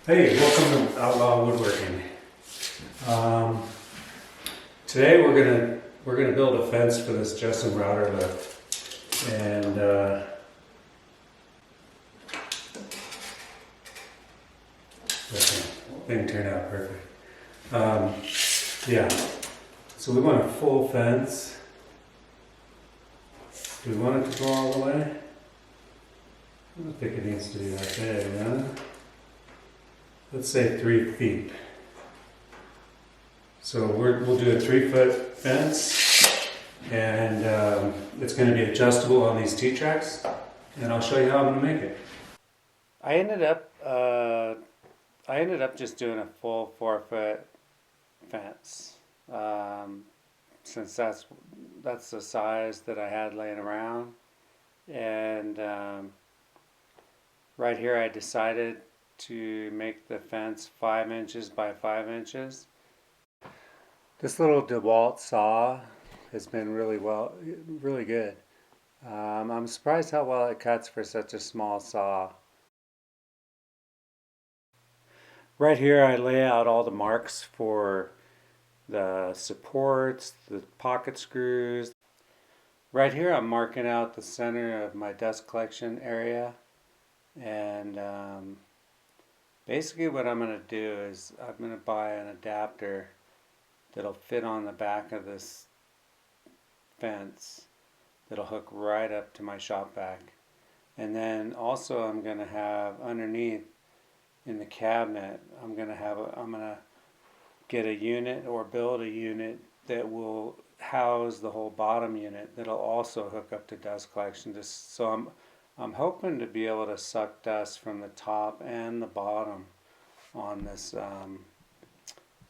Hey, welcome to Outlaw Woodworking. Today we're gonna build a fence for this Justin router lift, and thing turned out perfect. Yeah, so we want a full fence. Do we want it to go all the way? I don't think it needs to be that big, huh? Let's say 3 feet. So we'll do a 3-foot fence, and it's going to be adjustable on these T-tracks, and I'll show you how I'm going to make it. I ended up just doing a full 4-foot fence, since that's the size that I had laying around, and right here I decided to make the fence 5 inches by 5 inches. This little DeWalt saw has been really good. I'm surprised how well it cuts for such a small saw. Right here I lay out all the marks for the supports, the pocket screws. Right here I'm marking out the center of my dust collection area, and basically what I'm going to do is I'm going to buy an adapter that'll fit on the back of this fence that'll hook right up to my shop vac. And then also I'm going to have underneath in the cabinet, I'm going to get a unit or build a unit that will house the whole bottom unit that'll also hook up to dust collection. So I'm hoping to be able to suck dust from the top and the bottom on this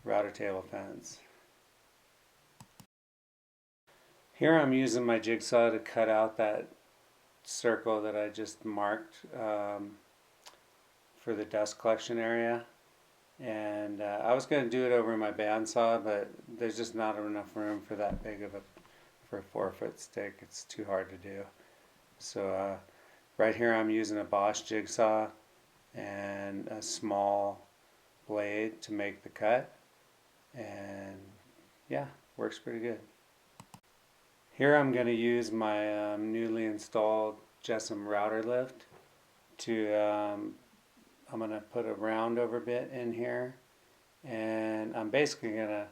router table fence. Here I'm using my jigsaw to cut out that circle that I just marked for the dust collection area. And I was going to do it over my bandsaw, but there's just not enough room for that big of for a 4-foot stick. It's too hard to do. So right here I'm using a Bosch jigsaw and a small blade to make the cut, and yeah, works pretty good. Here I'm going to use my newly installed Jessamine router lift to, I'm going to put a round over bit in here, and I'm basically going to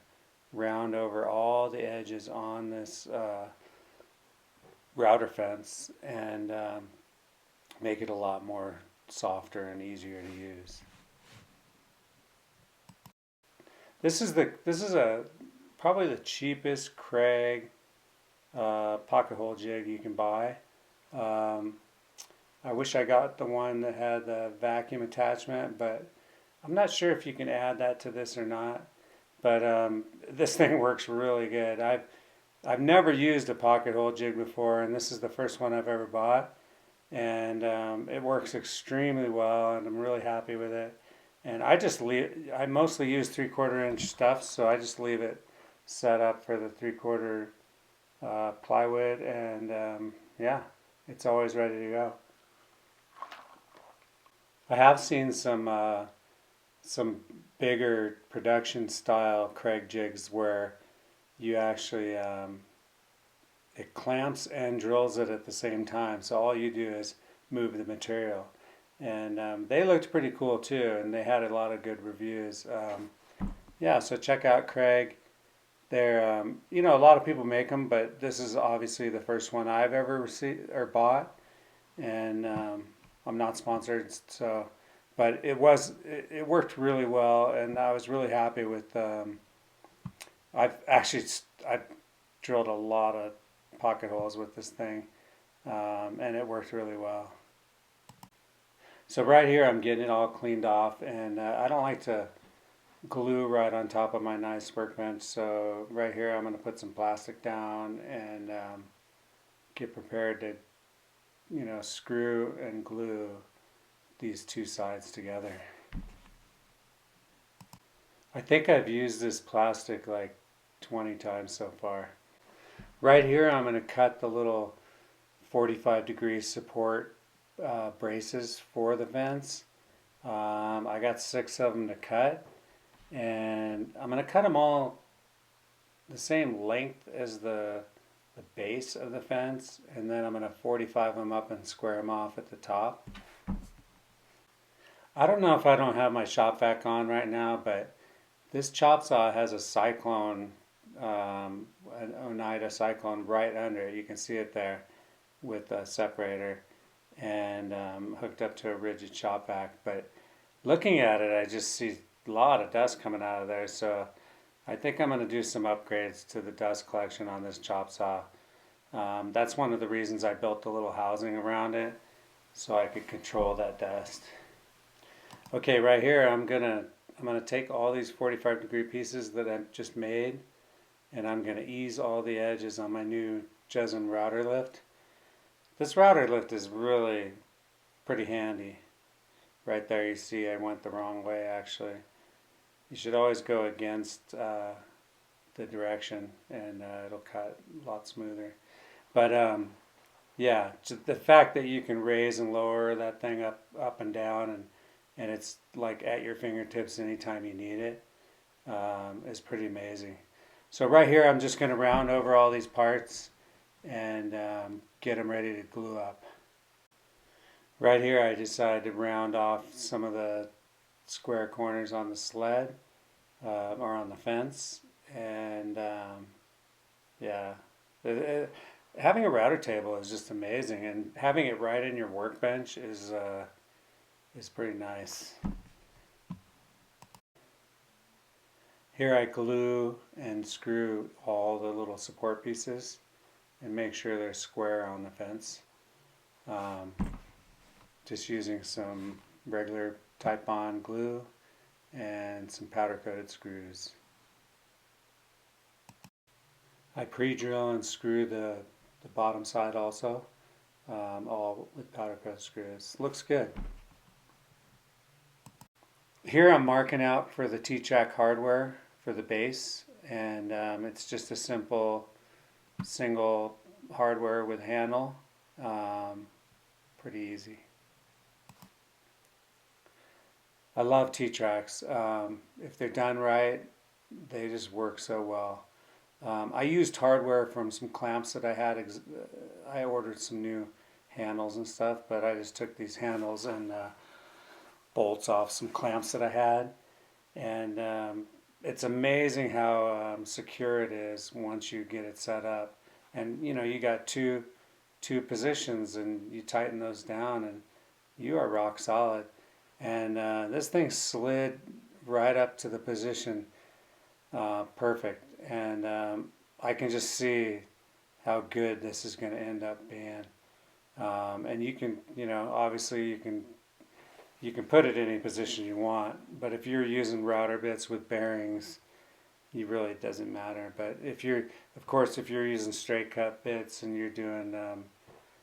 round over all the edges on this router fence and make it a lot more softer and easier to use. This is probably the cheapest Kreg pocket hole jig you can buy. I wish I got the one that had the vacuum attachment, but I'm not sure if you can add that to this or not. But this thing works really good. I've never used a pocket hole jig before, and this is the first one I've ever bought, and it works extremely well, and I'm really happy with it. And I mostly use 3/4 inch stuff, so I just leave it set up for the 3/4 plywood, and yeah, it's always ready to go. I have seen some bigger production style Kreg jigs where you actually it clamps and drills it at the same time, so all you do is move the material, and they looked pretty cool too, and they had a lot of good reviews. Yeah, so check out Kreg. They're, you know, a lot of people make them, but this is obviously the first one I've ever received or bought, and I'm not sponsored, so, but it worked really well, and I was really happy with. I've drilled a lot of pocket holes with this thing, and it worked really well. So right here I'm getting it all cleaned off, and I don't like to glue right on top of my nice workbench, so right here I'm going to put some plastic down and get prepared to, you know, screw and glue these two sides together. I think I've used this plastic like 20 times so far. Right here I'm going to cut the little 45-degree support braces for the vents. I got 6 of them to cut, and I'm going to cut them all the same length as the base of the fence, and then I'm going to 45 them up and square them off at the top. I don't know if I don't have my shop vac on right now, but this chop saw has a Cyclone, an Oneida Cyclone right under it. You can see it there with a separator and hooked up to a rigid shop vac. But looking at it, I just see a lot of dust coming out of there. So I think I'm going to do some upgrades to the dust collection on this chop saw. That's one of the reasons I built a little housing around it, so I could control that dust. Okay, right here I'm gonna take all these 45-degree pieces that I've just made, and I'm gonna ease all the edges on my new Jessen router lift. This router lift is really pretty handy. Right there you see I went the wrong way actually. You should always go against the direction, and it'll cut a lot smoother. But yeah, the fact that you can raise and lower that thing up and down, and it's like at your fingertips anytime you need it, is pretty amazing. So right here I'm just going to round over all these parts and get them ready to glue up. Right here I decided to round off some of the square corners on the sled or on the fence, and yeah, having a router table is just amazing, and having it right in your workbench is pretty nice. Here I glue and screw all the little support pieces and make sure they're square on the fence. Just using some regular Type-On glue and some powder coated screws. I pre-drill and screw the bottom side also, all with powder coated screws. Looks good. Here I'm marking out for the T-track hardware for the base, and it's just a simple single hardware with handle. Pretty easy. I love T-tracks. If they're done right, they just work so well. I used hardware from some clamps that I had. I ordered some new handles and stuff, but I just took these handles and bolts off some clamps that I had, and it's amazing how secure it is once you get it set up. And you know, you got two positions, and you tighten those down, and you are rock solid. And this thing slid right up to the position perfect, and I can just see how good this is going to end up being. And you can, you know, obviously you can put it in any position you want, but if you're using router bits with bearings, it really doesn't matter. But if you're, of course, if you're using straight cut bits and you're doing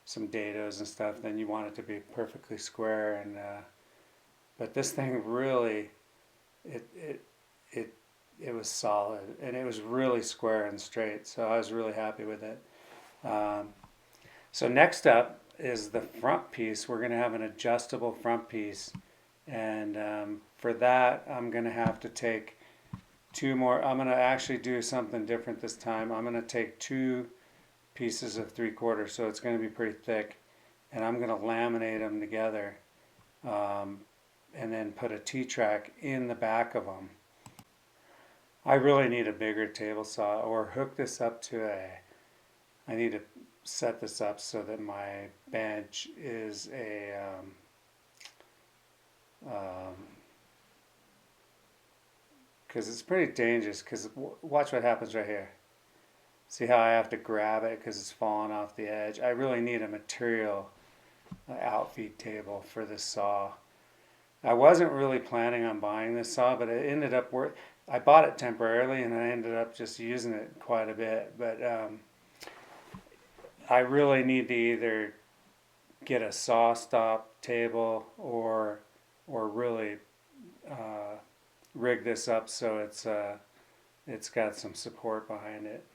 some dados and stuff, then you want it to be perfectly square. And but this thing really, it was solid, and it was really square and straight, so I was really happy with it. So next up is the front piece. We're going to have an adjustable front piece, and for that I'm going to have to take two more. I'm going to actually do something different this time. I'm going to take 2 pieces of 3/4, so it's going to be pretty thick, and I'm going to laminate them together, and then put a T-track in the back of them. I really need a bigger table saw, or hook this up to I need to set this up so that my bench is a because it's pretty dangerous, because watch what happens right here. See how I have to grab it because it's falling off the edge. I really need a material outfeed table for this saw. I wasn't really planning on buying this saw, but it ended up I bought it temporarily, and I ended up just using it quite a bit. But I really need to either get a saw stop table or really rig this up so it's got some support behind it.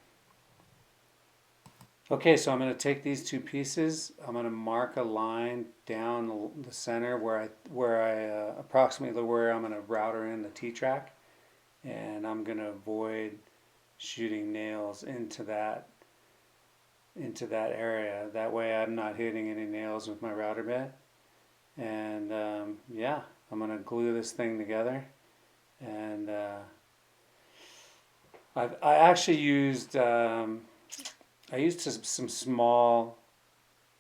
Okay, so I'm going to take these two pieces. I'm going to mark a line down the center where I approximately where I'm going to router in the T-track, and I'm going to avoid shooting nails into that area. That way, I'm not hitting any nails with my router bit. And yeah, I'm going to glue this thing together. And I actually used I used some small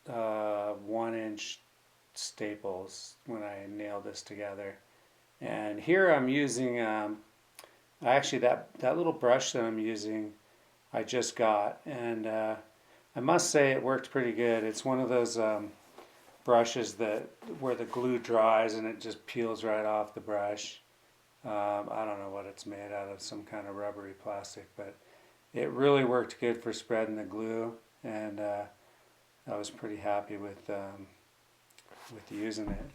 1 inch staples when I nailed this together. And here I'm using actually that little brush that I'm using I just got, and I must say it worked pretty good. It's one of those brushes that where the glue dries and it just peels right off the brush. I don't know what it's made out of, some kind of rubbery plastic, but it really worked good for spreading the glue, and I was pretty happy with using it.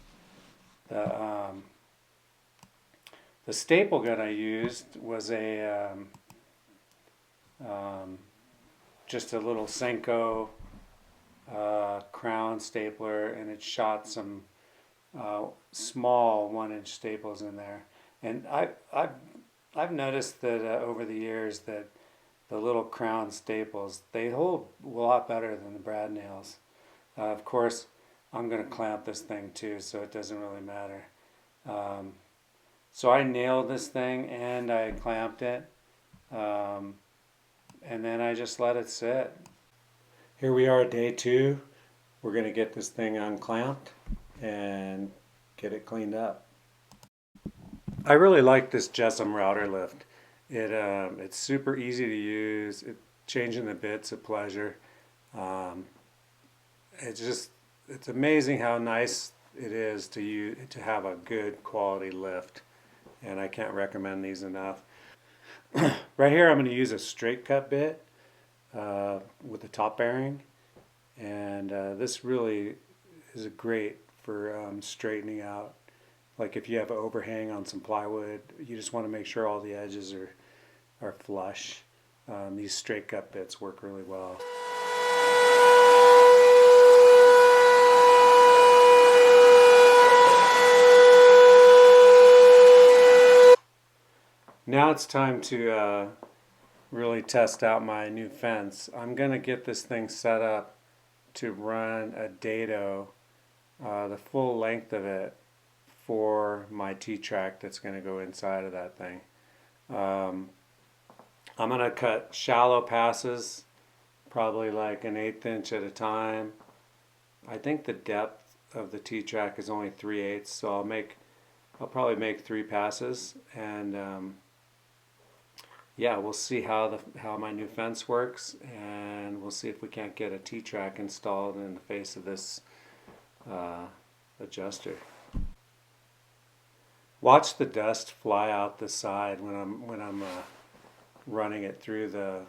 The the staple gun I used was a just a little Senko crown stapler, and it shot some small 1 inch staples in there. And I've noticed that over the years that the little crown staples, they hold a lot better than the brad nails. Of course, I'm going to clamp this thing too, so it doesn't really matter. Um, so I nailed this thing and I clamped it, um, and then I just let it sit. Here we are, day 2. We're going to get this thing unclamped and get it cleaned up. I really like this Jessam router lift. It's super easy to use. Changing the bit's a pleasure. Um, it's amazing how nice it is to have a good quality lift, and I can't recommend these enough. Right here, I'm going to use a straight cut bit with a top bearing, and this really is great for straightening out. Like if you have an overhang on some plywood, you just want to make sure all the edges are flush. These straight cut bits work really well. Now it's time to really test out my new fence. I'm going to get this thing set up to run a dado, the full length of it, for my T-track that's going to go inside of that thing. I'm going to cut shallow passes, probably like an 1/8 inch at a time. I think the depth of the T-track is only 3/8, so I'll probably make 3 passes, and yeah, we'll see how my new fence works, and we'll see if we can't get a T-track installed in the face of this adjuster. Watch the dust fly out the side when I'm running it through the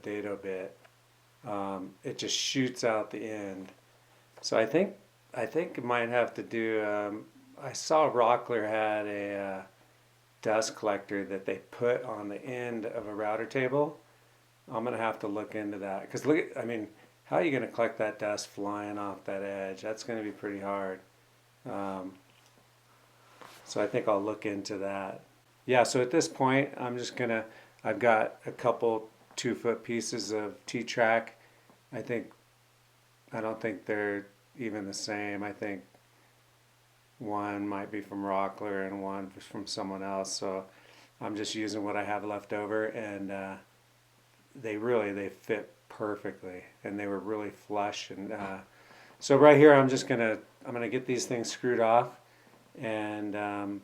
dado bit. It just shoots out the end. So I think it might have to do. I saw Rockler had a dust collector that they put on the end of a router table. I'm gonna have to look into that, because I mean, how are you gonna collect that dust flying off that edge? That's gonna be pretty hard. Um, so I think I'll look into that. Yeah, so at this point, I've got a couple 2-foot pieces of T-track. I don't think they're even the same. I think one might be from Rockler and one from someone else. So I'm just using what I have left over, and they fit perfectly, and they were really flush. And so right here, I'm gonna get these things screwed off, and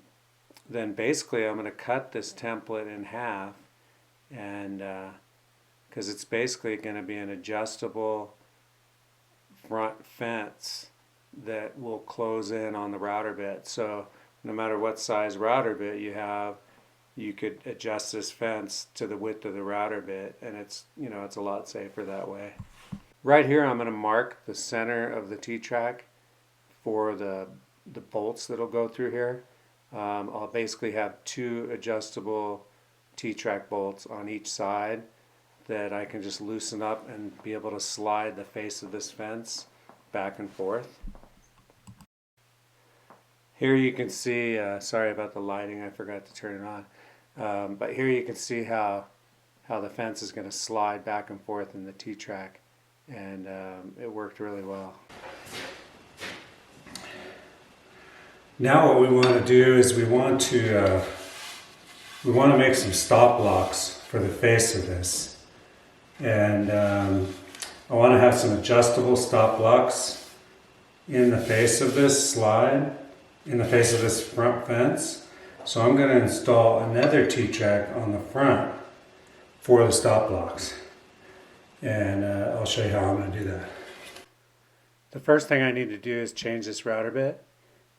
then basically I'm gonna cut this template in half, and because it's basically gonna be an adjustable front fence that will close in on the router bit. So no matter what size router bit you have, you could adjust this fence to the width of the router bit, and it's a lot safer that way. Right here, I'm going to mark the center of the T-track for the bolts that'll go through here. I'll basically have 2 adjustable T-track bolts on each side, that I can just loosen up and be able to slide the face of this fence back and forth. Here you can see, sorry about the lighting, I forgot to turn it on, but here you can see how the fence is going to slide back and forth in the T-track, and it worked really well. Now what we want to do is we want to make some stop blocks for the face of this, and I want to have some adjustable stop blocks in the face of this slide, in the face of this front fence. So I'm going to install another T-track on the front for the stop blocks, and I'll show you how I'm going to do that. The first thing I need to do is change this router bit,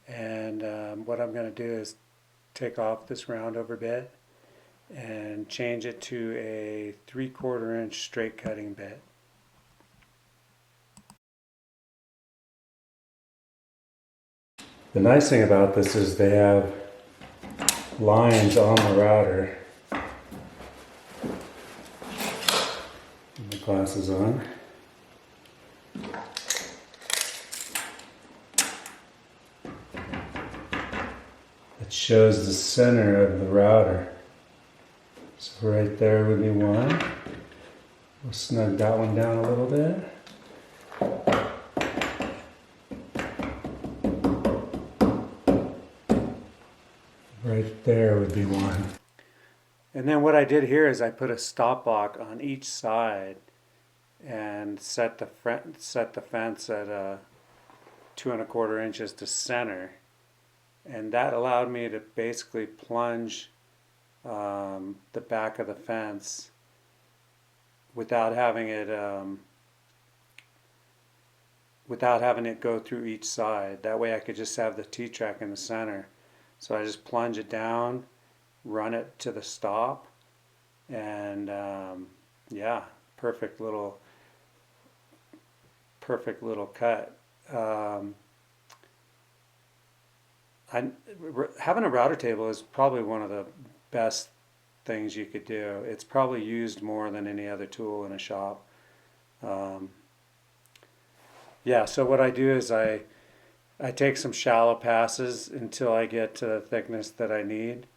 and what I'm going to do is take off this roundover bit and change it to a 3/4 inch straight cutting bit. The nice thing about this is they have lines on the router. The glasses on. It shows the center of the router. So right there would be one. We'll snug that one down a little bit. Right there would be one. And then what I did here is I put a stop block on each side and set the fence at 2 1/4 inches to center, and that allowed me to basically plunge the back of the fence without having it go through each side. That way I could just have the T-track in the center. So I just plunge it down, run it to the stop, and yeah, perfect little cut. Having a router table is probably one of the best things you could do. It's probably used more than any other tool in a shop. Yeah, so what I do is I take some shallow passes until I get to the thickness that I need,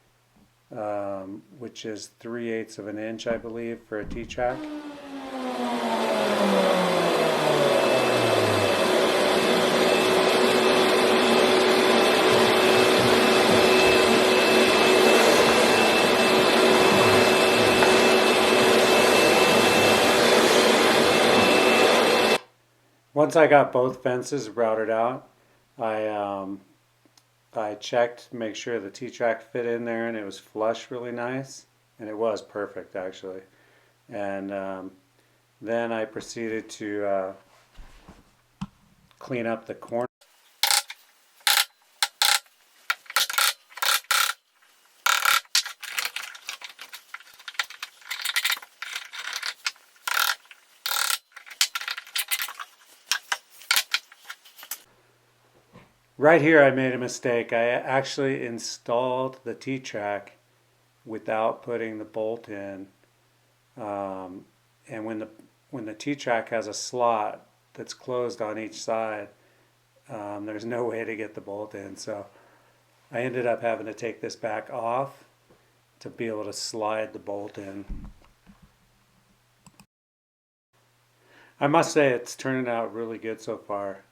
which is 3/8 of an inch, I believe, for a T-track. Once I got both fences routed out, I checked to make sure the T-track fit in there and it was flush really nice, and it was perfect actually. And then I proceeded to clean up the corner. Right here I made a mistake. I actually installed the T-track without putting the bolt in. And when the T-track has a slot that's closed on each side, there's no way to get the bolt in. So I ended up having to take this back off to be able to slide the bolt in. I must say it's turning out really good so far.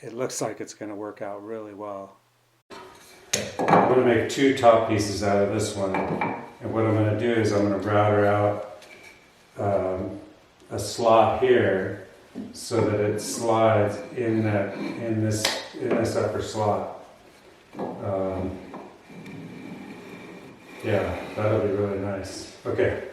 It looks like it's going to work out really well. I'm going to make 2 top pieces out of this one, and what I'm going to do is I'm going to router out a slot here so that it slides in this upper slot. Yeah, that'll be really nice. Okay,